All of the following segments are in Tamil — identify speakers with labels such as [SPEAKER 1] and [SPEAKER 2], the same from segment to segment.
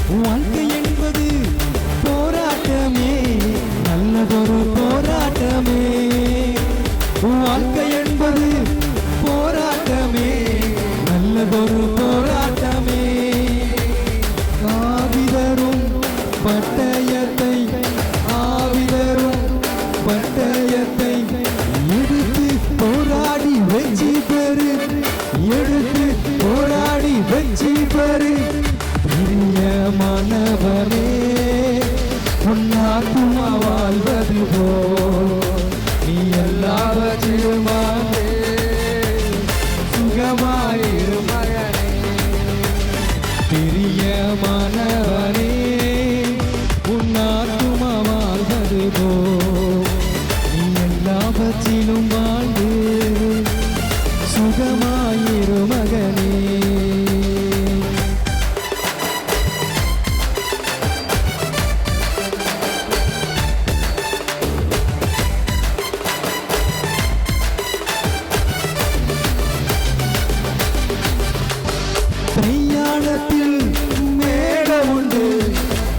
[SPEAKER 1] வாழ்க்கை என்பது போராட்டமே, நல்லதொரு போராட்டமே. வாழ்க்கை என்பது போராட்டமே, நல்லதொரு போராட்டமே. ஆவிதரும் பட்டயத்தை, ஆவிதரும் பட்டயத்தை எடுத்து போராடி வெற்றி பெறு, எடுத்து போராடி வெற்றி பெறு. பிரியமானவனே, உன்னாத்துமா வாழ்வது போல் நீ எல்லாவற்றிலும் சுகமாயிரு மகனே. பிரியமானவனே, உன்னாத்துமா வாழ்வது போல் நீ எல்லாவற்றிலும் வாழ்ந்து சுகமாயிரு மகனே. பிரயாணத்தில் மேட உண்டு,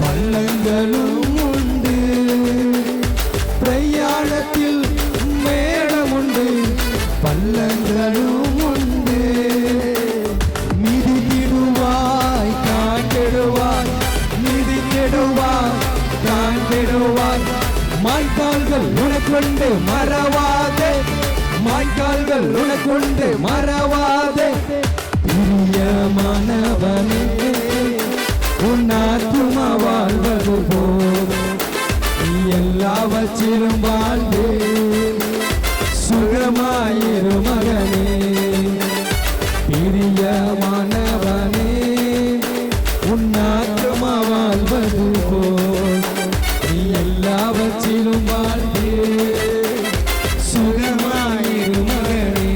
[SPEAKER 1] பள்ளங்களும் உண்டு. பிரயாணத்தில் மேடம் உண்டு, பள்ளங்களும் உண்டு. மிதித்திடுவாய் காண்கிடுவாய், மிதித்திடுவாய் காண்கிடுவாய். மாய்க்கால்கள் உனக்கொண்டு மறவாதே, மாய்க்கால்கள் உனக்கொண்டு மறவாதே. பிரியமானவனே, உன் ஆத்துமா வாழ்வது போல் நீ எல்லாவற்றிலும் வாழ்ந்து சுகமாயிரு மகனே. பிரியமானவனே, உன் ஆத்துமா வாழ்வது போல் நீ எல்லாவற்றிலும் வாழ்ந்து சுகமாயிரு மகனே.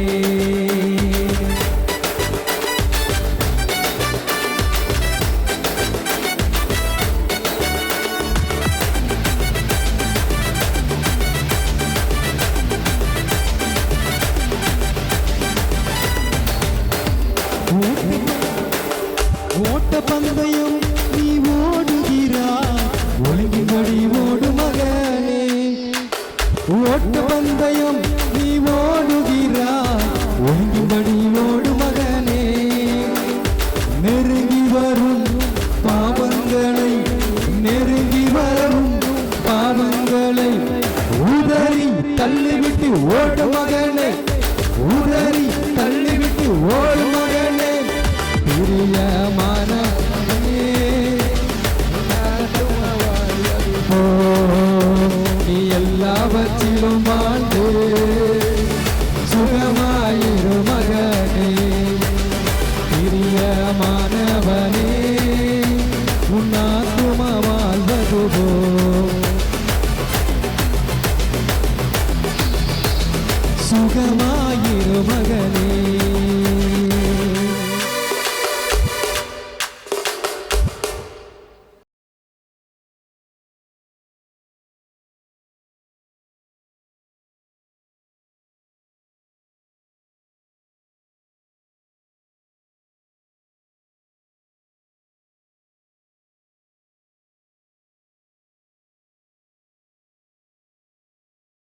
[SPEAKER 1] ஓட்ட பந்தயம் நீ ஓடுகிறாய், ஒழுங்கின்படி ஓடு மகனே. ஓட்ட பந்தயம் நீ ஓடுகிறாய், ஒழுங்கின்படி ஓடு மகனே. நெருங்கி வரும் பாவங்களை, நெருங்கி வரும் பாவங்களை உதறி தள்ளிவிட்டு ஓடு மகனே, உதறி தள்ளிவிட்டு ஓடு மகனே. பிரியமானவனே, நீ எல்லாவற்றிலும் வாழ்ந்து சுகமாயிரு மகனே. பிரியமானவனே, உன் ஆத்துமா வாழ்வது போல் சுகமாயிரு மகனே.